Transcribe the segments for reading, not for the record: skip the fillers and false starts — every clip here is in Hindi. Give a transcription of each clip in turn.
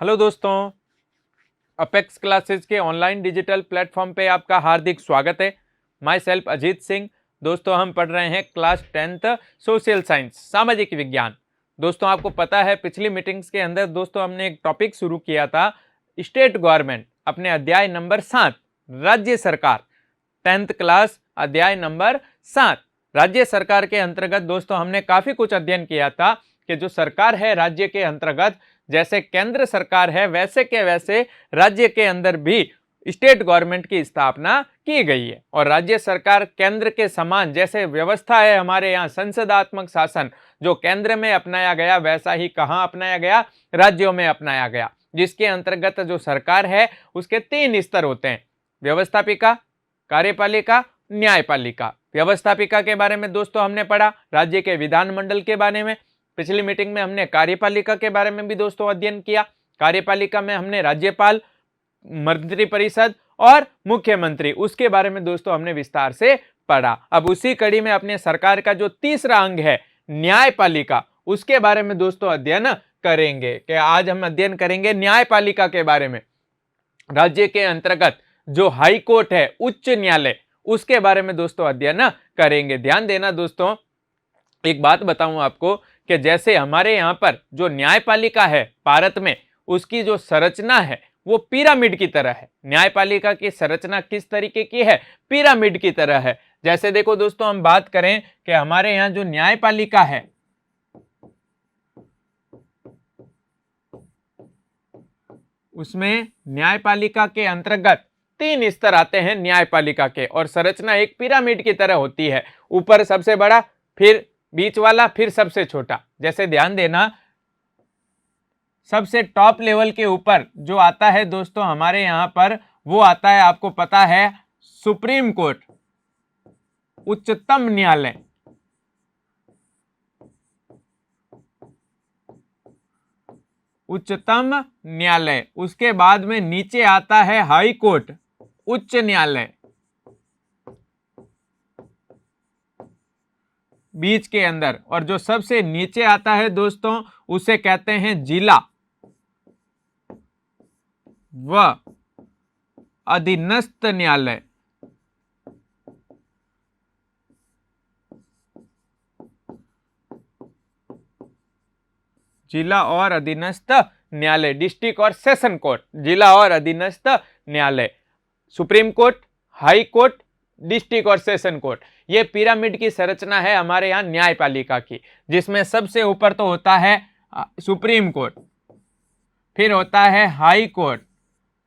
हेलो दोस्तों, अपेक्स क्लासेस के ऑनलाइन डिजिटल प्लेटफॉर्म पे आपका हार्दिक स्वागत है। My self Ajit Singh. दोस्तों, हम पढ़ रहे हैं क्लास 10th सोशल साइंस, सामाजिक विज्ञान। दोस्तों, आपको पता है पिछली मीटिंग्स के अंदर दोस्तों हमने एक टॉपिक शुरू किया था, स्टेट गवर्नमेंट, अपने अध्याय नंबर 7 राज्य सरकार। 10th क्लास अध्याय नंबर 7 राज्य सरकार के अंतर्गत दोस्तों हमने काफी कुछ अध्ययन किया था कि जो सरकार है राज्य के अंतर्गत, जैसे केंद्र सरकार है वैसे के वैसे राज्य के अंदर भी स्टेट गवर्नमेंट की स्थापना की गई है। और राज्य सरकार केंद्र के समान जैसे व्यवस्था है हमारे यहाँ संसदात्मक शासन, जो केंद्र में अपनाया गया वैसा ही कहाँ अपनाया गया, राज्यों में अपनाया गया। जिसके अंतर्गत जो सरकार है उसके 3 स्तर होते हैं, व्यवस्थापिका, कार्यपालिका, न्यायपालिका। व्यवस्थापिका के बारे में दोस्तों हमने पढ़ा, राज्य के विधानमंडल के बारे में। पिछली मीटिंग में हमने कार्यपालिका के बारे में भी दोस्तों अध्ययन किया। कार्यपालिका में हमने राज्यपाल, मंत्रिपरिषद और मुख्यमंत्री, उसके बारे में दोस्तों हमने विस्तार से पढ़ा। अब उसी कड़ी में अपने सरकार का जो तीसरा अंग है न्यायपालिका, उसके बारे में दोस्तों अध्ययन करेंगे। कि आज हम अध्ययन करेंगे न्यायपालिका के बारे में। राज्य के अंतर्गत जो हाई कोर्ट है, उच्च न्यायालय, उसके बारे में दोस्तों अध्ययन करेंगे। ध्यान देना दोस्तों, एक बात बताऊं आपको कि जैसे हमारे यहाँ पर जो न्यायपालिका है भारत में, उसकी जो संरचना है वो पिरामिड की तरह है। न्यायपालिका की संरचना किस तरीके की है? पिरामिड की तरह है। जैसे देखो दोस्तों, हम बात करें कि हमारे यहाँ जो न्यायपालिका है, उसमें न्यायपालिका के अंतर्गत 3 स्तर आते हैं न्यायपालिका के, और संरचना एक पिरामिड की तरह होती है। ऊपर सबसे बड़ा, फिर बीच वाला, फिर सबसे छोटा। जैसे ध्यान देना, सबसे टॉप लेवल के ऊपर जो आता है दोस्तों हमारे यहां पर, वो आता है, आपको पता है, सुप्रीम कोर्ट, उच्चतम न्यायालय। उच्चतम न्यायालय। उसके बाद में नीचे आता है हाई कोर्ट, उच्च न्यायालय, बीच के अंदर। और जो सबसे नीचे आता है दोस्तों उसे कहते हैं जिला व अधीनस्थ न्यायालय। जिला और अधीनस्थ न्यायालय, डिस्ट्रिक्ट और सेशन कोर्ट, जिला और अधीनस्थ न्यायालय, supreme court, high court, district और सेशन कोर्ट। ये पिरामिड की संरचना है हमारे यहाँ न्यायपालिका की, जिसमें सबसे ऊपर तो होता है सुप्रीम कोर्ट, फिर होता है हाई कोर्ट,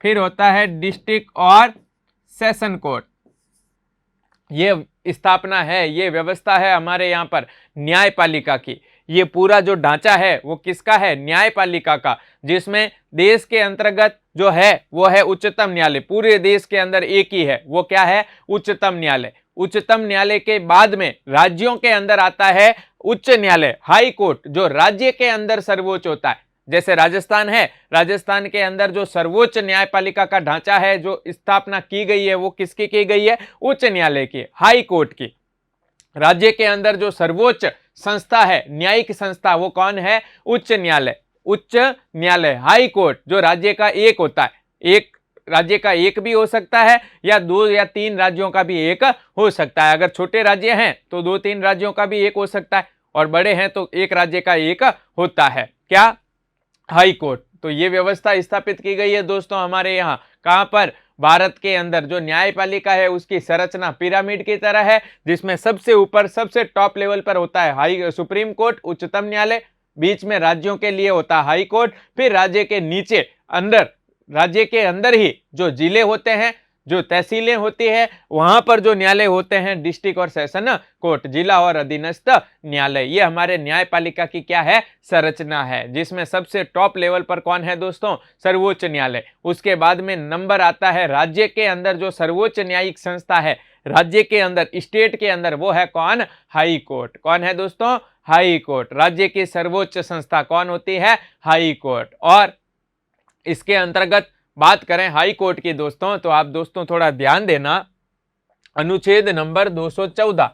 फिर होता है डिस्ट्रिक्ट और सेशन कोर्ट। ये स्थापना है, ये व्यवस्था है हमारे यहाँ पर न्यायपालिका की। ये पूरा जो ढांचा है वो किसका है? न्यायपालिका का, जिसमें देश के अंतर्गत जो है वो है उच्चतम न्यायालय। पूरे देश के अंदर एक ही है, वो क्या है? उच्चतम न्यायालय। उच्चतम न्यायालय के बाद में राज्यों के अंदर आता है उच्च न्यायालय, हाई कोर्ट, जो राज्य के अंदर सर्वोच्च होता है। जैसे राजस्थान है, राजस्थान के अंदर जो सर्वोच्च न्यायपालिका का ढांचा है, जो स्थापना की गई है, वो किसकी की गई है? उच्च न्यायालय की, हाई कोर्ट की। राज्य के अंदर जो सर्वोच्च संस्था है, न्यायिक संस्था, वो कौन है? उच्च न्यायालय। उच्च न्यायालय, हाई कोर्ट, जो राज्य का एक होता है, एक राज्य का एक भी हो सकता है, या 2 या 3 राज्यों का भी एक हो सकता है। अगर छोटे राज्य हैं तो 2-3 राज्यों का भी एक हो सकता है, और बड़े हैं तो एक राज्य का एक होता है। क्या? High court. तो ये व्यवस्था स्थापित की गई है दोस्तों हमारे यहाँ। कहां पर? भारत के अंदर। जो न्यायपालिका है उसकी संरचना पिरामिड की तरह है, जिसमें सबसे ऊपर, सबसे टॉप लेवल पर होता है सुप्रीम कोर्ट, उच्चतम न्यायालय, बीच में राज्यों के लिए होता है हाई कोर्ट, फिर राज्य के नीचे अंदर, राज्य के अंदर ही जो जिले होते हैं, जो तहसीलें होती है, वहां पर जो न्यायालय होते हैं डिस्ट्रिक्ट और सेशन कोर्ट, जिला और अधीनस्थ न्यायालय। ये हमारे न्यायपालिका की क्या है? संरचना है, जिसमें सबसे टॉप लेवल पर कौन है दोस्तों? सर्वोच्च न्यायालय। उसके बाद में नंबर आता है राज्य के अंदर जो सर्वोच्च न्यायिक संस्था है, राज्य के अंदर, स्टेट के अंदर, वो है कौन? High court. कौन है दोस्तों? High court. राज्य की सर्वोच्च संस्था कौन होती है? High court. और इसके अंतर्गत बात करें हाई कोर्ट की दोस्तों, तो आप दोस्तों थोड़ा ध्यान देना, अनुच्छेद नंबर 214,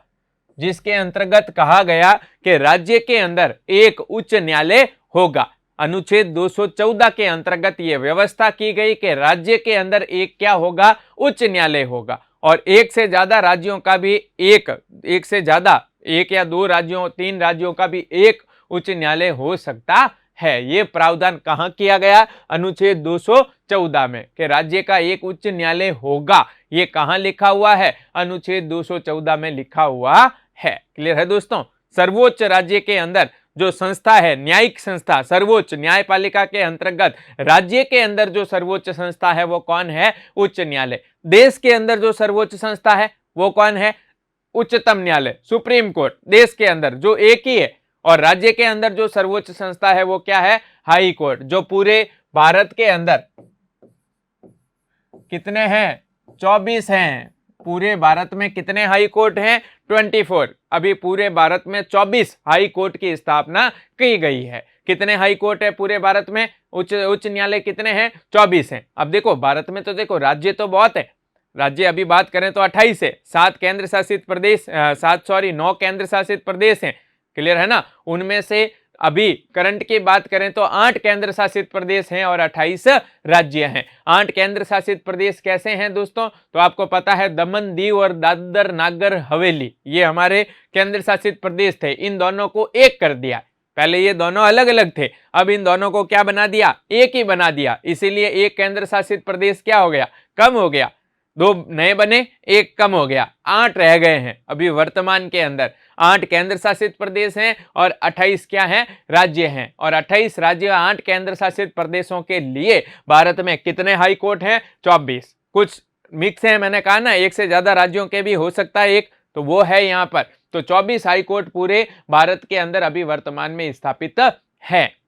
जिसके अंतर्गत कहा गया कि राज्य के अंदर एक उच्च न्यायालय होगा। अनुच्छेद 214 के अंतर्गत ये व्यवस्था की गई कि राज्य के अंदर एक क्या होगा, उच्च न्यायालय होगा, और एक से ज्यादा राज्यों का भी एक से ज्यादा, एक या दो राज्यों, तीन राज्यों का भी एक उच्च न्यायालय हो सकता है। ये प्रावधान कहां किया गया, अनुच्छेद 214 में, कि राज्य का एक उच्च न्यायालय होगा। ये कहां लिखा हुआ है, अनुच्छेद 214 में लिखा हुआ है। क्लियर है दोस्तों। सर्वोच्च राज्य के अंदर जो संस्था है, न्यायिक संस्था, सर्वोच्च न्यायपालिका के अंतर्गत राज्य के अंदर जो सर्वोच्च संस्था है वो कौन है, उच्च न्यायालय। देश के अंदर जो सर्वोच्च संस्था है वो कौन है, उच्चतम न्यायालय, सुप्रीम कोर्ट, देश के अंदर जो एक ही है। और राज्य के अंदर जो सर्वोच्च संस्था है वो क्या है, हाई कोर्ट। जो पूरे भारत के अंदर कितने हैं, 24 हैं। पूरे भारत में कितने हाई कोर्ट हैं, 24। अभी पूरे भारत में 24 हाई कोर्ट की स्थापना की गई है। कितने हाई कोर्ट है पूरे भारत में, उच्च न्यायालय कितने हैं, 24 हैं। अब देखो भारत में तो देखो राज्य तो बहुत है, राज्य अभी बात करें तो 28 है, 7 केंद्र शासित प्रदेश, 9 केंद्र शासित प्रदेश हैं। क्लियर है ना। उनमें से अभी करंट की बात करें तो 8 केंद्र शासित प्रदेश हैं और 28 राज्य हैं। 8 केंद्र शासित प्रदेश कैसे हैं दोस्तों, तो आपको पता है दमन, दीव और दादर नागर हवेली, ये हमारे केंद्र शासित प्रदेश थे। इन दोनों को एक कर दिया। पहले ये दोनों अलग अलग थे, अब इन दोनों को क्या बना दिया, एक ही बना दिया। इसीलिए एक केंद्र शासित प्रदेश क्या हो गया, कम हो गया। 2 नए बने, 1 कम हो गया, 8 रह गए हैं अभी वर्तमान के अंदर। 8 केंद्र शासित प्रदेश हैं और 28 क्या हैं, राज्य हैं। और 28 राज्य, 8 केंद्र शासित प्रदेशों के लिए भारत में कितने हाई कोर्ट हैं, 24। कुछ मिक्स है, मैंने कहा ना, एक से ज्यादा राज्यों के भी हो सकता है एक, तो वो है यहाँ पर। तो 24 हाई कोर्ट पूरे भारत के अंदर अभी वर्तमान में स्थापित है।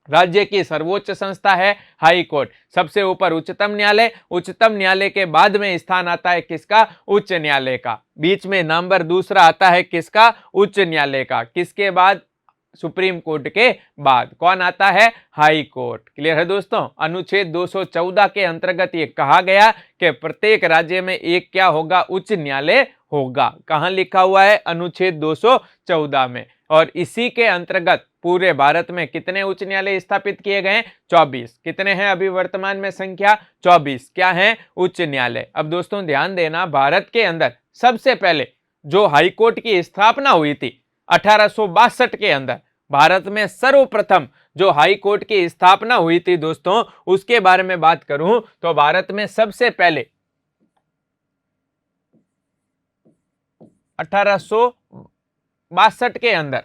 राज्य की सर्वोच्च संस्था है हाई कोर्ट। सबसे ऊपर उच्चतम न्यायालय, उच्चतम न्यायालय के बाद में स्थान आता है किसका, उच्च न्यायालय का। बीच में नंबर दूसरा आता है किसका, उच्च न्यायालय का। किसके बाद, सुप्रीम कोर्ट के बाद कौन आता है, हाई कोर्ट। क्लियर है दोस्तों। अनुच्छेद 214 के अंतर्गत ये कहा गया कि प्रत्येक राज्य में एक क्या होगा, उच्च न्यायालय होगा। कहां लिखा हुआ है, अनुच्छेद 214 में। और इसी के अंतर्गत पूरे भारत में कितने उच्च न्यायालय स्थापित किए गए, 24। कितने हैं अभी वर्तमान में संख्या, 24 क्या है, उच्च न्यायालय। अब दोस्तों ध्यान देना, भारत के अंदर सबसे पहले जो हाई कोर्ट की स्थापना हुई थी 1862 के अंदर, भारत में सर्वप्रथम जो हाई कोर्ट की स्थापना हुई थी दोस्तों, उसके बारे में बात करूं तो भारत में सबसे पहले 1862 के अंदर,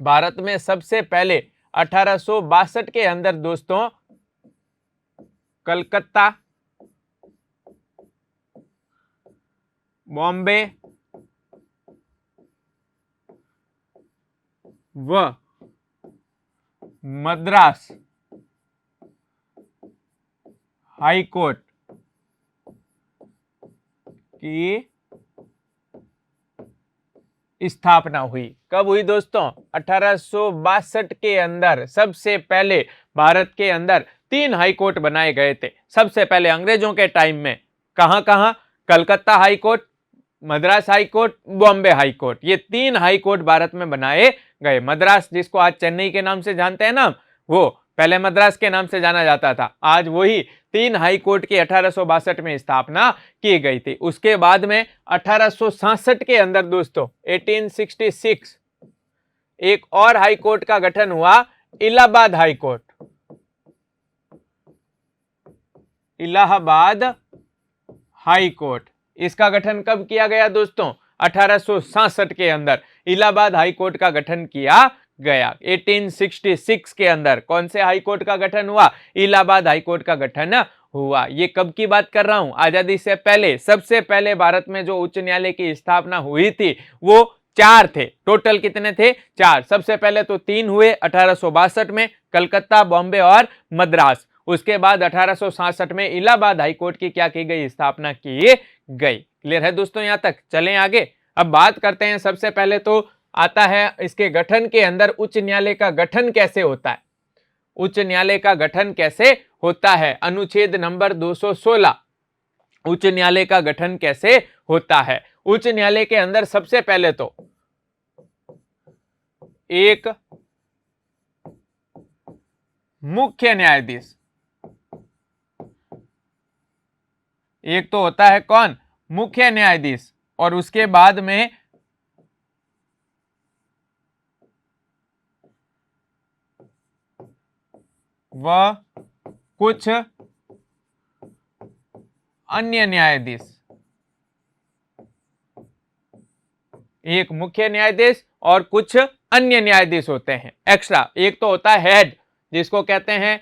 भारत में सबसे पहले 1862 के अंदर दोस्तों कलकत्ता, बॉम्बे व मद्रास हाई कोर्ट की स्थापना हुई। कब हुई दोस्तों, 1862 के अंदर सबसे पहले भारत के अंदर 3 हाई कोर्ट बनाए गए थे। सबसे पहले अंग्रेजों के टाइम में कहां कहां, Calcutta high court, Madras high court, Bombay high court, ये 3 हाई कोर्ट भारत में बनाए गए। मद्रास जिसको आज चेन्नई के नाम से जानते हैं ना, वो पहले मद्रास के नाम से जाना जाता था। आज वही 3 हाई कोर्ट की 1862 में स्थापना की गई थी। उसके बाद में 1866 के अंदर दोस्तों 1866 एक और हाई कोर्ट का गठन हुआ, Allahabad high court. Allahabad high court, इसका गठन कब किया गया दोस्तों, 1866 के अंदर इलाहाबाद हाई कोर्ट का गठन किया गया। 1866 के अंदर कौन से हाई कोर्ट का गठन हुआ, इलाहाबाद हाई कोर्ट का गठन हुआ। ये कब की बात कर रहा हूं, आजादी से पहले। सबसे पहले भारत में जो उच्च न्यायालय की स्थापना हुई थी वो 4 थे। टोटल कितने थे, 4। सबसे पहले तो 3 हुए 1862 में, कलकत्ता, बॉम्बे और मद्रास। उसके बाद 1866 में इलाहाबाद हाई कोर्ट की क्या की गई, स्थापना की गई। क्लियर है दोस्तों, यहां तक। चलें आगे। अब बात करते हैं, सबसे पहले तो आता है इसके गठन के अंदर उच्च न्यायालय का गठन कैसे होता है। उच्च न्यायालय का गठन कैसे होता है, अनुच्छेद नंबर 216, उच्च न्यायालय का गठन कैसे होता है। उच्च न्यायालय के अंदर सबसे पहले तो एक मुख्य न्यायाधीश। एक तो होता है कौन, मुख्य न्यायाधीश, और उसके बाद में वह कुछ अन्य न्यायाधीश। एक मुख्य न्यायाधीश और कुछ अन्य न्यायाधीश होते हैं एक्स्ट्रा। एक तो होता है हेड, जिसको कहते हैं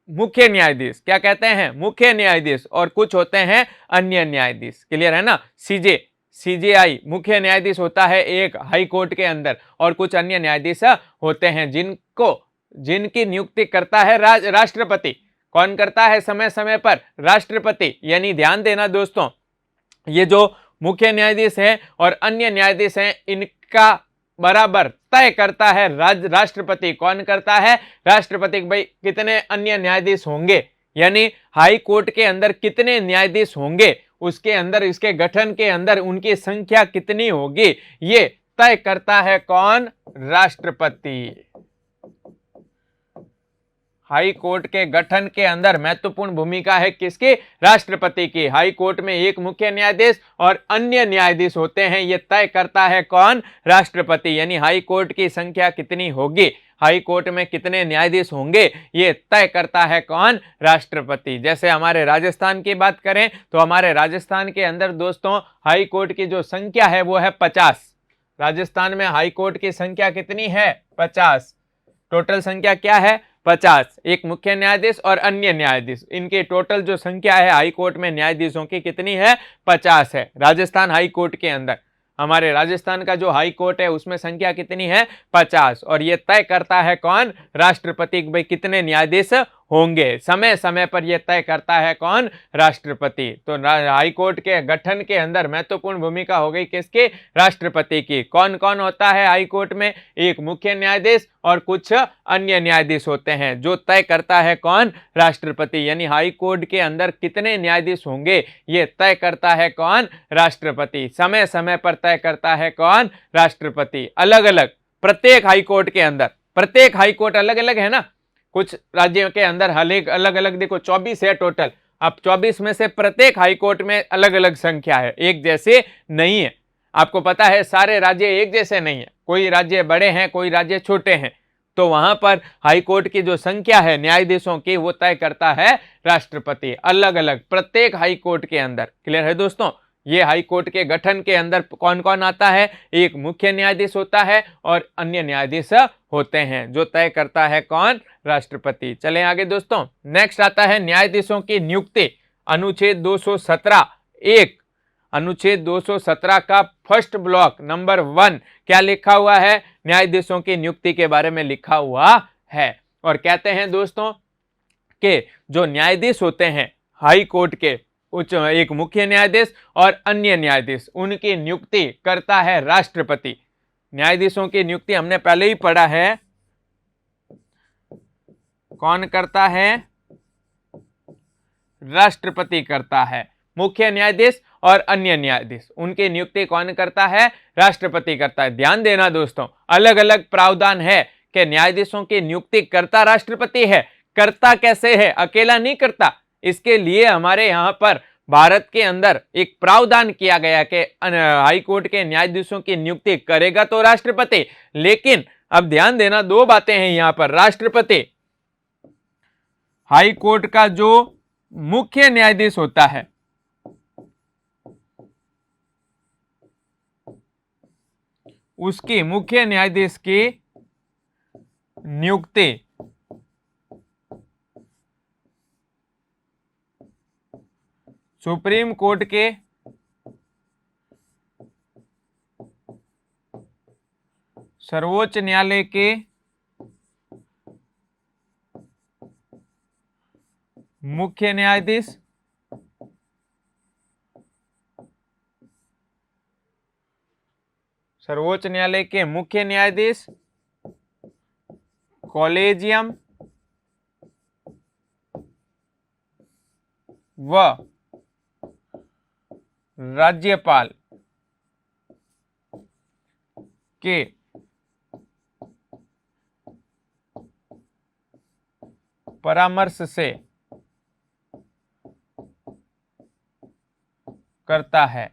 मुख्य न्यायाधीश। क्या कहते हैं, मुख्य न्यायाधीश, और कुछ होते हैं अन्य न्यायाधीश। क्लियर है ना। सीजेआई मुख्य न्यायाधीश होता है एक हाई कोर्ट के अंदर, और कुछ अन्य न्यायाधीश होते हैं जिनकी नियुक्ति करता है राष्ट्रपति। कौन करता है, समय समय पर राष्ट्रपति। यानी ध्यान देना दोस्तों, ये जो मुख्य न्यायाधीश हैं और अन्य न्यायाधीश हैं, इनका बराबर तय करता है राष्ट्रपति। कौन करता है, राष्ट्रपति। भाई कितने अन्य न्यायाधीश होंगे, यानी हाई कोर्ट के अंदर कितने न्यायाधीश होंगे, उसके अंदर, इसके गठन के अंदर उनकी संख्या कितनी होगी, ये तय करता है कौन, राष्ट्रपति। हाई कोर्ट के गठन के अंदर महत्वपूर्ण भूमिका है किसकी, राष्ट्रपति की। हाई कोर्ट में एक मुख्य न्यायाधीश और अन्य न्यायाधीश होते हैं, ये तय करता है कौन, राष्ट्रपति। यानी हाई कोर्ट की संख्या कितनी होगी, हाई कोर्ट में कितने न्यायाधीश होंगे, ये तय करता है कौन, राष्ट्रपति। जैसे हमारे राजस्थान की बात करें तो हमारे राजस्थान के अंदर दोस्तों हाई कोर्ट की जो संख्या है वो है 50। राजस्थान में हाई कोर्ट की संख्या कितनी है, 50। टोटल संख्या क्या है, 50। एक मुख्य न्यायाधीश और अन्य न्यायाधीश, इनकी टोटल जो संख्या है हाई कोर्ट में न्यायाधीशों की कितनी है, 50 है। राजस्थान हाई कोर्ट के अंदर, हमारे राजस्थान का जो हाई कोर्ट है उसमें संख्या कितनी है, 50। और ये तय करता है कौन, राष्ट्रपति। भाई कितने न्यायाधीश होंगे, समय समय पर यह तय करता है कौन, राष्ट्रपति। तो हाई कोर्ट के गठन के अंदर महत्वपूर्ण भूमिका हो गई किसकी, राष्ट्रपति की। कौन कौन होता है हाई कोर्ट में, एक मुख्य न्यायाधीश और कुछ अन्य न्यायाधीश होते हैं, जो तय करता है कौन, राष्ट्रपति। यानी हाई कोर्ट के अंदर कितने न्यायाधीश होंगे, ये तय करता है कौन, राष्ट्रपति। समय समय पर तय करता है कौन, राष्ट्रपति। अलग अलग प्रत्येक हाई कोर्ट के अंदर, प्रत्येक हाई कोर्ट अलग अलग है ना, कुछ राज्यों के अंदर अलग अलग, देखो 24 है टोटल। अब 24 में से प्रत्येक हाई कोर्ट में अलग अलग संख्या है, एक जैसे नहीं है। आपको पता है सारे राज्य एक जैसे नहीं है, कोई राज्य बड़े हैं, कोई राज्य छोटे हैं। तो वहां पर हाई कोर्ट की जो संख्या है न्यायाधीशों की वो तय करता है राष्ट्रपति, अलग अलग प्रत्येक हाई कोर्ट के अंदर। क्लियर है दोस्तों। ये हाई कोर्ट के गठन के अंदर कौन कौन आता है, एक मुख्य न्यायाधीश होता है और अन्य न्यायाधीश होते हैं, जो तय करता है कौन, राष्ट्रपति। चलें आगे दोस्तों। नेक्स्ट आता है न्यायाधीशों की नियुक्ति। अनुच्छेद 217 एक, अनुच्छेद 217 का फर्स्ट ब्लॉक नंबर 1 क्या लिखा हुआ है, न्यायाधीशों की नियुक्ति के बारे में लिखा हुआ है। और कहते हैं दोस्तों कि जो न्यायाधीश होते हैं हाई कोर्ट के, एक मुख्य न्यायाधीश और अन्य न्यायाधीश, उनकी नियुक्ति करता है राष्ट्रपति। न्यायाधीशों की नियुक्ति हमने पहले ही पढ़ा है, कौन करता है, राष्ट्रपति करता है। मुख्य न्यायाधीश और अन्य न्यायाधीश, उनकी नियुक्ति कौन करता है, राष्ट्रपति करता है। ध्यान देना दोस्तों, अलग अलग प्रावधान है कि न्यायाधीशों की नियुक्ति करता राष्ट्रपति है। करता कैसे है, अकेला नहीं करता। इसके लिए हमारे यहाँ पर भारत के अंदर एक प्रावधान किया गया कि हाई कोर्ट के न्यायाधीशों की नियुक्ति करेगा तो राष्ट्रपति। लेकिन अब ध्यान देना, दो बातें हैं यहाँ पर। राष्ट्रपति हाई कोर्ट का जो मुख्य न्यायाधीश होता है, उसकी मुख्य न्यायाधीश की नियुक्ति सुप्रीम कोर्ट के सर्वोच्च न्यायालय के मुख्य न्यायाधीश सर्वोच्च न्यायालय के मुख्य न्यायाधीश, कॉलेजियम व राज्यपाल के परामर्श से करता है,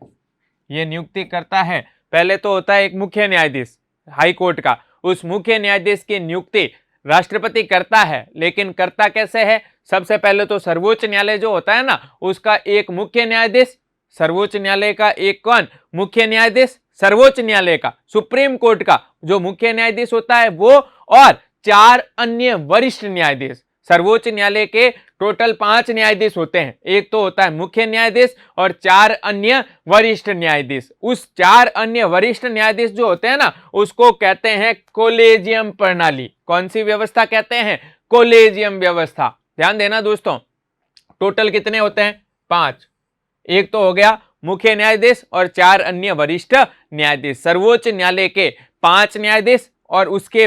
ये नियुक्ति करता है। पहले तो होता है एक मुख्य न्यायाधीश हाई कोर्ट का, उस मुख्य न्यायाधीश की नियुक्ति राष्ट्रपति करता है, लेकिन करता कैसे है? सबसे पहले तो सर्वोच्च न्यायालय जो होता है ना, उसका एक मुख्य न्यायाधीश, सर्वोच्च न्यायालय का एक कौन मुख्य न्यायाधीश, सर्वोच्च न्यायालय का, सुप्रीम कोर्ट का जो मुख्य न्यायाधीश होता है वो, और 4 अन्य वरिष्ठ न्यायाधीश। सर्वोच्च न्यायालय के टोटल 5 न्यायाधीश होते हैं, एक तो होता है मुख्य न्यायाधीश और 4 अन्य वरिष्ठ न्यायाधीश। उस 4 अन्य वरिष्ठ न्यायाधीश जो होते हैं ना, उसको कहते हैं कोलेजियम प्रणाली। कौन सी व्यवस्था कहते हैं? कोलेजियम व्यवस्था। ध्यान देना दोस्तों, टोटल कितने होते हैं? 5। एक तो हो गया मुख्य न्यायाधीश और 4 अन्य वरिष्ठ न्यायाधीश। सर्वोच्च न्यायालय के 5 न्यायाधीश और उसके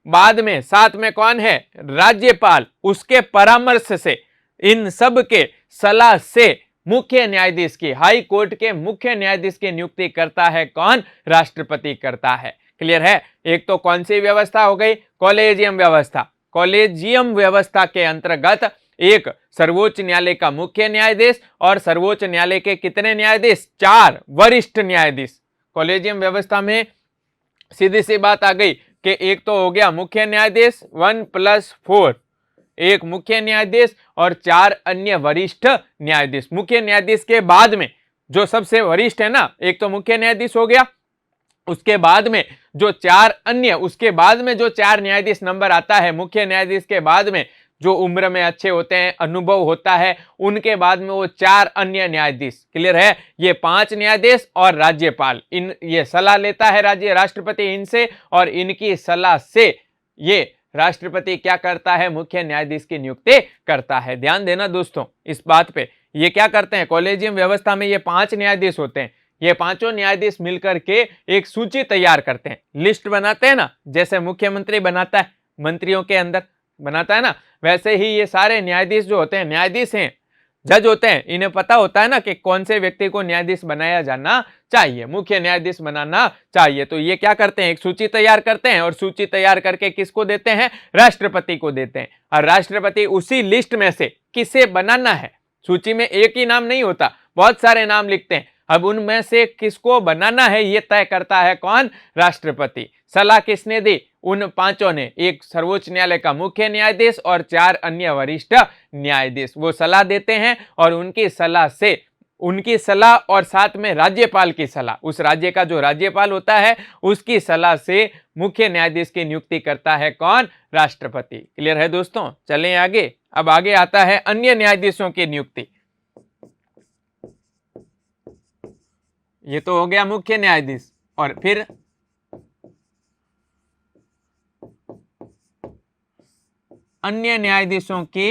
बाद में साथ में कौन है? राज्यपाल। उसके परामर्श से, इन सब के सलाह से मुख्य न्यायाधीश की, हाई कोर्ट के मुख्य न्यायाधीश की नियुक्ति करता है कौन? राष्ट्रपति करता है। क्लियर है? एक तो कौन सी व्यवस्था हो गई? कॉलेजियम व्यवस्था। कॉलेजियम व्यवस्था के अंतर्गत एक सर्वोच्च न्यायालय का मुख्य न्यायाधीश और सर्वोच्च न्यायालय के कितने न्यायाधीश? 4 वरिष्ठ न्यायाधीश। कॉलेजियम व्यवस्था में सीधी सी बात आ गई कि एक तो हो गया मुख्य न्यायाधीश 1+4, एक मुख्य न्यायाधीश और 4 अन्य वरिष्ठ न्यायाधीश। मुख्य न्यायाधीश के बाद में जो सबसे वरिष्ठ है ना, एक तो मुख्य न्यायाधीश हो गया, उसके बाद में जो 4 अन्य, उसके बाद में जो 4 न्यायाधीश नंबर आता है, मुख्य न्यायाधीश के बाद में जो उम्र में अच्छे होते हैं, अनुभव होता है, उनके बाद में वो 4 अन्य न्यायाधीश। क्लियर है? ये 5 न्यायाधीश और राज्यपाल, इन ये सलाह लेता है राष्ट्रपति इनसे, और इनकी सलाह से ये राष्ट्रपति क्या करता है? मुख्य न्यायाधीश की नियुक्ति करता है। ध्यान देना दोस्तों इस बात पे। ये क्या करते हैं? कॉलेजियम व्यवस्था में ये 5 न्यायाधीश होते हैं। ये 5 न्यायाधीश मिलकर के एक सूची तैयार करते हैं, लिस्ट बनाते हैं ना, जैसे मुख्यमंत्री बनाता है, मंत्रियों के अंदर बनाता है ना, वैसे ही ये सारे न्यायाधीश जो होते हैं, न्यायाधीश हैं, जज होते हैं, इन्हें पता होता है ना कि कौन से व्यक्ति को न्यायाधीश बनाया जाना चाहिए, मुख्य न्यायाधीश बनाना चाहिए। तो ये क्या करते हैं? एक सूची तैयार करते हैं, और सूची तैयार करके किसको देते हैं? राष्ट्रपति को देते हैं। और राष्ट्रपति उसी लिस्ट में से किसे बनाना है, सूची में एक ही नाम नहीं होता, बहुत सारे नाम लिखते हैं, अब उनमें से किसको बनाना है ये तय करता है कौन? राष्ट्रपति। सलाह किसने दी? उन 5 ने, एक सर्वोच्च न्यायालय का मुख्य न्यायाधीश और 4 अन्य वरिष्ठ न्यायाधीश। वो सलाह देते हैं, और उनकी सलाह और साथ में राज्यपाल की सलाह, उस राज्य का जो राज्यपाल होता है उसकी सलाह से मुख्य न्यायाधीश की नियुक्ति करता है कौन? राष्ट्रपति। क्लियर है दोस्तों? चलें आगे। अब आगे आता है अन्य न्यायाधीशों की नियुक्ति। ये तो हो गया मुख्य न्यायाधीश, और फिर अन्य न्यायाधीशों की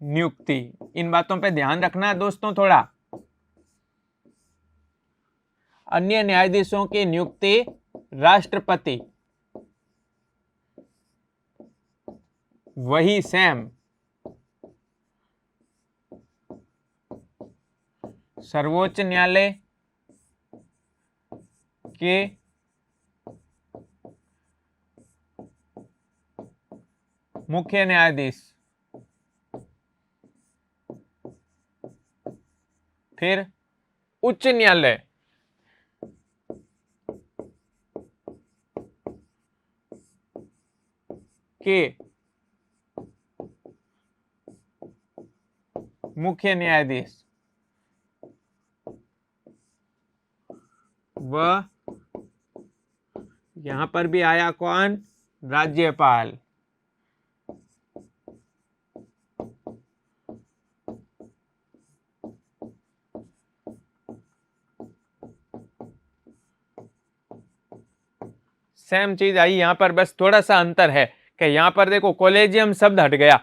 नियुक्ति। इन बातों पे ध्यान रखना है दोस्तों थोड़ा। अन्य न्यायाधीशों की नियुक्ति राष्ट्रपति, वही सेम सर्वोच्च न्यायालय के मुख्य न्यायाधीश, फिर उच्च न्यायालय के मुख्य न्यायाधीश, वह यहां पर भी आया कौन? राज्यपाल। सेम चीज आई यहां पर, बस थोड़ा सा अंतर है कि यहां पर देखो कॉलेजियम शब्द हट गया,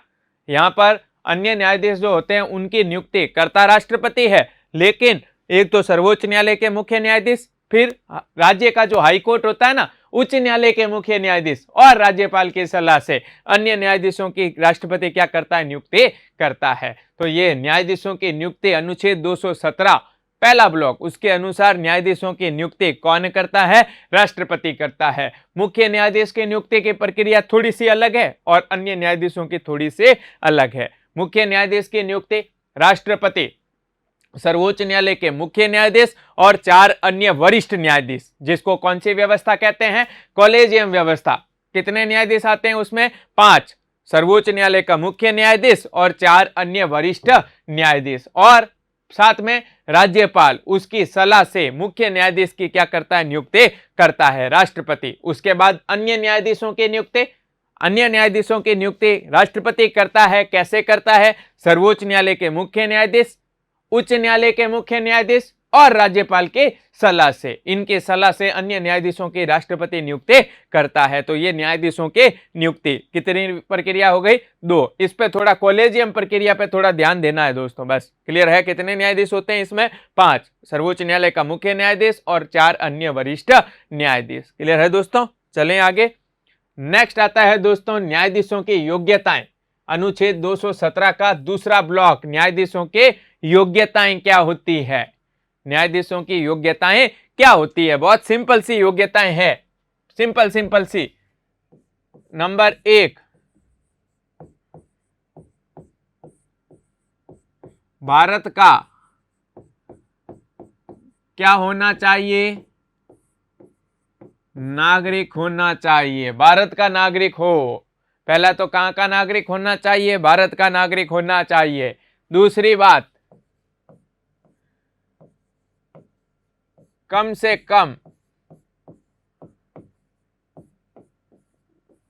यहां पर अन्य न्यायाधीश जो होते हैं उनकी नियुक्ति करता राष्ट्रपति है, लेकिन एक तो सर्वोच्च न्यायालय के मुख्य न्यायाधीश, फिर राज्य का जो हाई कोर्ट होता है ना, उच्च न्यायालय के मुख्य न्यायाधीश, और राज्यपाल की सलाह से अन्य न्यायाधीशों की राष्ट्रपति क्या करता है? नियुक्ति करता है। तो ये न्यायाधीशों की नियुक्ति अनुच्छेद 217 पहला ब्लॉक, उसके अनुसार न्यायाधीशों की नियुक्ति कौन करता है? राष्ट्रपति करता है। मुख्य न्यायाधीश की नियुक्ति की प्रक्रिया थोड़ी सी अलग है और अन्य न्यायाधीशों की थोड़ी सी अलग है। मुख्य न्यायाधीश की नियुक्ति राष्ट्रपति, सर्वोच्च न्यायालय के मुख्य न्यायाधीश और 4 अन्य वरिष्ठ न्यायाधीश, जिसको कौन सी व्यवस्था कहते हैं? कॉलेजियम व्यवस्था। कितने न्यायाधीश आते हैं उसमें? 5। सर्वोच्च न्यायालय का मुख्य न्यायाधीश और 4 अन्य वरिष्ठ न्यायाधीश, और साथ में राज्यपाल उसकी सलाह से मुख्य न्यायाधीश की क्या करता है? नियुक्ति करता है राष्ट्रपति। उसके बाद अन्य न्यायाधीशों की नियुक्ति, अन्य न्यायाधीशों की नियुक्ति राष्ट्रपति करता है। कैसे करता है? सर्वोच्च न्यायालय के मुख्य न्यायाधीश, उच्च न्यायालय के मुख्य न्यायाधीश और राज्यपाल की सलाह से। इनकी सलाह से अन्य न्यायाधीशों की राष्ट्रपति नियुक्ति करता है। तो ये न्यायाधीशों की नियुक्ति कितनी प्रक्रिया हो गई? 2। इस पे थोड़ा कॉलेजियम प्रक्रिया पे थोड़ा ध्यान देना है दोस्तों, बस क्लियर है। कितने न्यायाधीश होते हैं इसमें? 5। सर्वोच्च न्यायालय का मुख्य न्यायाधीश और 4 अन्य वरिष्ठ न्यायाधीश। क्लियर है दोस्तों? चलें आगे। नेक्स्ट आता है दोस्तों न्यायाधीशों की योग्यताएं। अनुच्छेद 217 का दूसरा ब्लॉक, न्यायाधीशों के योग्यताएं क्या होती है? न्यायाधीशों की योग्यताएं क्या होती है? बहुत सिंपल सी योग्यताएं है, सिंपल सी। नंबर 1, भारत का क्या होना चाहिए? नागरिक होना चाहिए। भारत का नागरिक हो। पहला तो कहां का नागरिक होना चाहिए? भारत का नागरिक होना चाहिए। दूसरी बात, कम से कम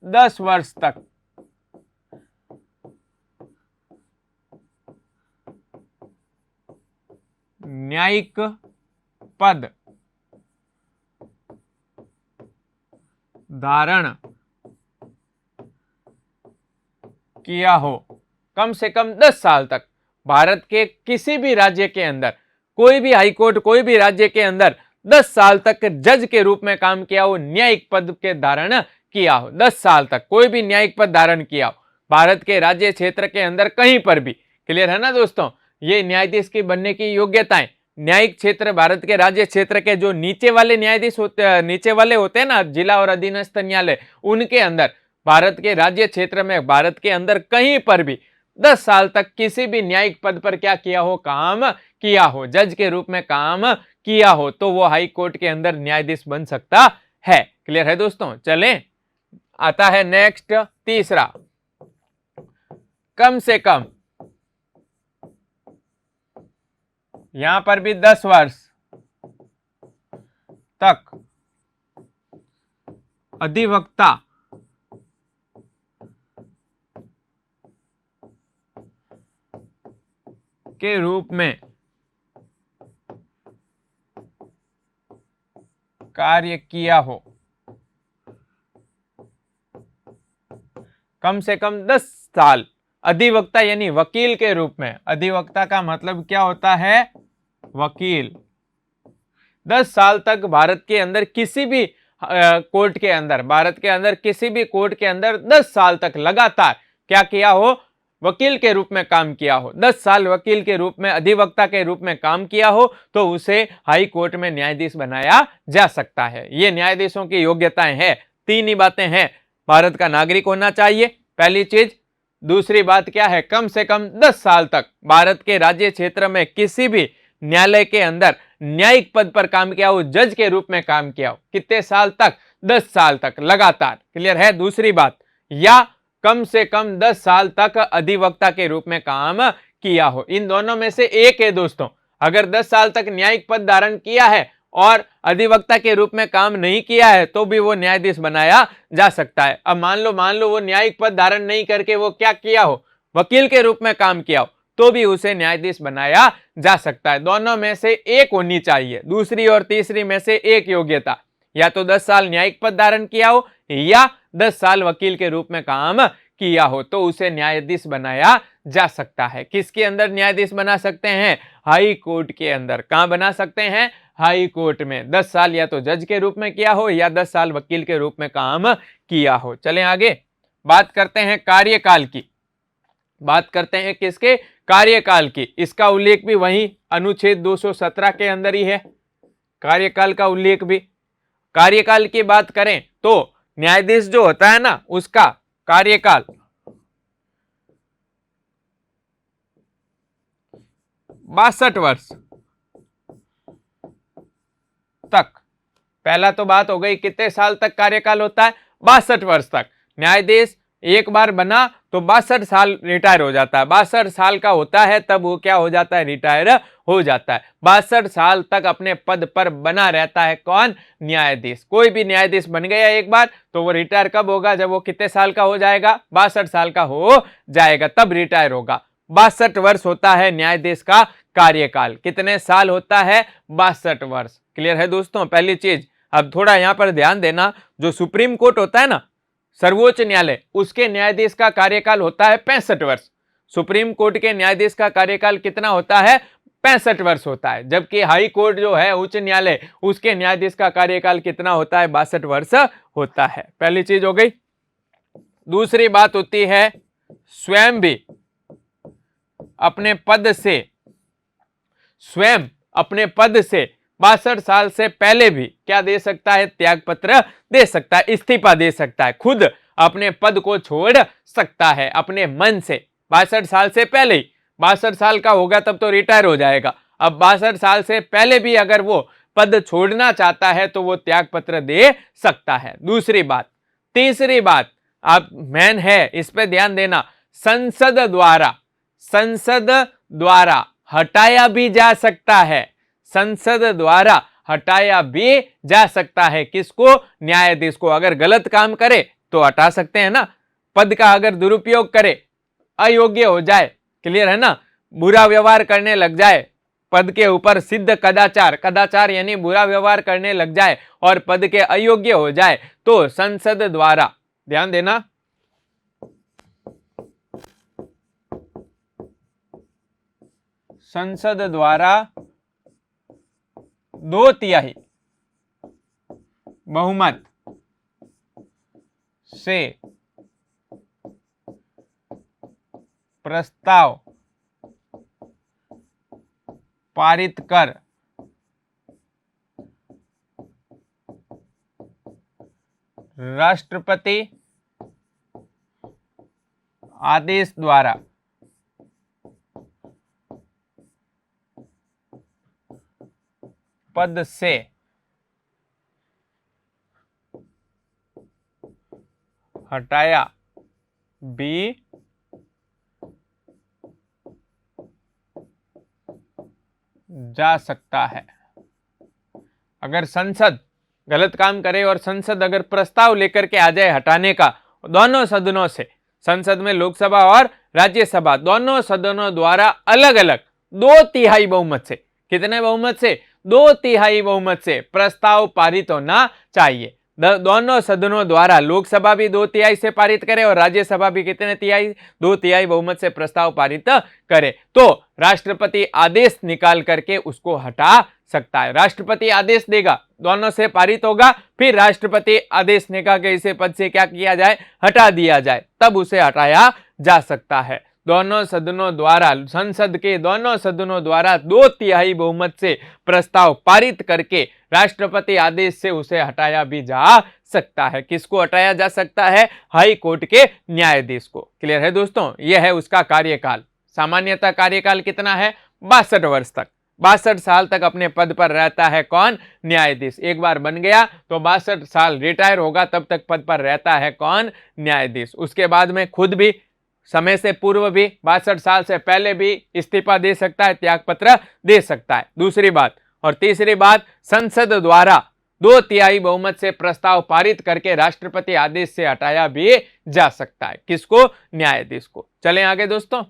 10 वर्ष तक न्यायिक पद धारण किया हो। कम से कम 10 साल तक भारत के किसी भी राज्य के अंदर, कोई भी हाईकोर्ट, कोई भी राज्य के अंदर 10 साल तक जज के रूप में काम किया हो, न्यायिक पद के धारण किया हो। 10 साल तक कोई भी न्यायिक पद धारण किया हो भारत के राज्य क्षेत्र के अंदर कहीं पर भी। क्लियर है ना दोस्तों? ये न्यायाधीश की बनने की योग्यताएं। न्यायिक क्षेत्र, भारत के राज्य क्षेत्र के जो नीचे वाले न्यायाधीश होते, नीचे वाले होते हैं ना, जिला और अधीनस्थ न्यायालय, उनके अंदर भारत के राज्य क्षेत्र में, भारत के अंदर कहीं पर भी 10 साल तक किसी भी न्यायिक पद पर क्या किया हो? काम किया हो, जज के रूप में काम किया हो, तो वो हाई कोर्ट के अंदर न्यायाधीश बन सकता है। क्लियर है दोस्तों? चलें, आता है नेक्स्ट तीसरा, कम से कम, यहां पर भी 10 वर्ष तक अधिवक्ता के रूप में कार्य किया हो। कम से कम 10 साल अधिवक्ता यानी वकील के रूप में। अधिवक्ता का मतलब क्या होता है? वकील। 10 साल तक भारत के अंदर किसी भी कोर्ट के अंदर, भारत के अंदर किसी भी कोर्ट के अंदर 10 साल तक लगातार क्या किया हो? वकील के रूप में काम किया हो। 10 साल वकील के रूप में, अधिवक्ता के रूप में काम किया हो तो उसे हाई कोर्ट में न्यायाधीश बनाया जा सकता है। ये न्यायाधीशों की योग्यताएं हैं। 3 ही बातें हैं। भारत का नागरिक होना चाहिए, पहली चीज। दूसरी बात क्या है? कम से कम 10 साल तक भारत के राज्य क्षेत्र में किसी भी न्यायालय के अंदर न्यायिक पद पर काम किया हो, जज के रूप में काम किया हो। कितने साल तक? 10 साल तक लगातार। क्लियर है? दूसरी बात, या कम से कम 10 साल तक अधिवक्ता के रूप में काम किया हो। इन दोनों में से एक है दोस्तों। अगर 10 साल तक न्यायिक पद धारण किया है और अधिवक्ता के रूप में काम नहीं किया है तो भी वो न्यायाधीश बनाया जा सकता है। अब मान लो वो न्यायिक पद धारण नहीं करके वो क्या किया हो? वकील के रूप में काम किया हो, तो भी उसे न्यायाधीश बनाया जा सकता है। दोनों में से एक होनी चाहिए, दूसरी और तीसरी में से एक योग्यता। या तो 10 साल न्यायिक पद धारण किया हो या 10 साल वकील के रूप में काम किया हो, तो उसे न्यायाधीश बनाया जा सकता है। किसके अंदर न्यायाधीश बना सकते हैं? हाई कोर्ट के अंदर। कहां बना सकते हैं? हाई कोर्ट में। 10 साल या तो जज के रूप में किया हो या 10 साल वकील के रूप में काम किया हो। चलें आगे, बात करते हैं कार्यकाल की। बात करते हैं किसके, कार्यकाल की। इसका उल्लेख भी वही अनुच्छेद 217 के अंदर ही है, कार्यकाल का उल्लेख भी। कार्यकाल की बात करें तो न्यायाधीश जो होता है ना, उसका कार्यकाल 62 वर्ष तक। पहला तो बात हो गई कितने साल तक कार्यकाल होता है, 62 वर्ष तक। न्यायाधीश एक बार बना तो 62 साल रिटायर हो जाता है, 62 साल का होता है तब वो क्या हो जाता है, रिटायर हो जाता है। 62 साल तक अपने पद पर बना रहता है कौन, न्यायाधीश। कोई भी न्यायाधीश बन गया एक बार तो वो रिटायर कब होगा, जब वो कितने साल का हो जाएगा, 62 साल का हो जाएगा तब रिटायर होगा। 62 वर्ष होता है न्यायाधीश का कार्यकाल। कितने साल होता है, 62 वर्ष। क्लियर है दोस्तों, पहली चीज। अब थोड़ा यहां पर ध्यान देना, जो सुप्रीम कोर्ट होता है ना, सर्वोच्च न्यायालय, उसके न्यायाधीश का कार्यकाल होता है 65 वर्ष। सुप्रीम कोर्ट के न्यायाधीश का कार्यकाल कितना होता है, 65 वर्ष होता है। जबकि हाई कोर्ट जो है, उच्च न्यायालय, उसके न्यायाधीश का कार्यकाल कितना होता है, 62 वर्ष होता है। पहली चीज हो गई। दूसरी बात होती है, स्वयं भी अपने पद से, स्वयं अपने पद से 62 साल से पहले भी क्या दे सकता है, त्याग पत्र दे सकता है, इस्तीफा दे सकता है, खुद अपने पद को छोड़ सकता है अपने मन से। 62 साल से पहले ही, 62 साल का होगा तब तो रिटायर हो जाएगा। अब 62 साल से पहले भी अगर वो पद छोड़ना चाहता है तो वो त्याग पत्र दे सकता है। दूसरी बात। तीसरी बात आप मेन है, इस पे ध्यान देना, संसद द्वारा हटाया भी जा सकता है। संसद द्वारा हटाया भी जा सकता है। किसको, न्यायाधीश को। अगर गलत काम करे तो हटा सकते हैं ना, पद का अगर दुरुपयोग करे, अयोग्य हो जाए, क्लियर है ना, बुरा व्यवहार करने लग जाए, पद के ऊपर सिद्ध कदाचार, कदाचार यानी बुरा व्यवहार करने लग जाए और पद के अयोग्य हो जाए, तो संसद द्वारा, ध्यान देना, संसद द्वारा 2/3 बहुमत से प्रस्ताव पारित कर राष्ट्रपति आदेश द्वारा पद से हटाया भी जा सकता है। अगर संसद गलत काम करे और संसद अगर प्रस्ताव लेकर के आ जाए हटाने का, दोनों सदनों से, संसद में लोकसभा और राज्यसभा दोनों सदनों द्वारा अलग अलग 2/3 बहुमत से, कितने बहुमत से, 2/3 बहुमत से प्रस्ताव पारित होना चाहिए। दोनों सदनों द्वारा, लोकसभा भी 2/3 से पारित करे और राज्यसभा भी कितने तिहाई, 2/3 बहुमत से प्रस्ताव पारित करे, तो राष्ट्रपति आदेश निकाल करके उसको हटा सकता है। राष्ट्रपति आदेश देगा, दोनों से पारित होगा, फिर राष्ट्रपति आदेश निकाल के इसे पद से क्या किया जाए, हटा दिया जाए, तब उसे हटाया जा सकता है। दोनों सदनों द्वारा, संसद के दोनों सदनों द्वारा 2/3 बहुमत से प्रस्ताव पारित करके राष्ट्रपति आदेश से उसे हटाया भी जा सकता है। किसको हटाया जा सकता है, हाई कोर्ट के न्यायाधीश को। क्लियर है दोस्तों, यह है उसका कार्यकाल। सामान्यतः कार्यकाल कितना है, 62 वर्ष तक, 62 साल तक अपने पद पर रहता है कौन, न्यायाधीश। एक बार बन गया तो 62 साल रिटायर होगा तब तक पद पर रहता है कौन, न्यायाधीश। उसके बाद में खुद भी समय से पूर्व भी, 62 साल से पहले भी इस्तीफा दे सकता है, त्याग पत्र दे सकता है। दूसरी बात। और तीसरी बात, संसद द्वारा 2/3 बहुमत से प्रस्ताव पारित करके राष्ट्रपति आदेश से हटाया भी जा सकता है। किसको, न्यायाधीश को। चलें आगे दोस्तों।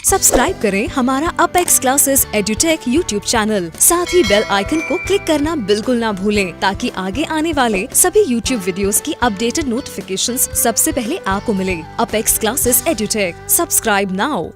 सब्सक्राइब करें हमारा apex classes edutech YouTube channel, साथ ही बेल आइकन को क्लिक करना बिल्कुल ना भूलें, ताकि आगे आने वाले सभी यूट्यूब वीडियोस की अपडेटेड नोटिफिकेशंस सबसे पहले आपको मिले। Apex classes edutech, subscribe now.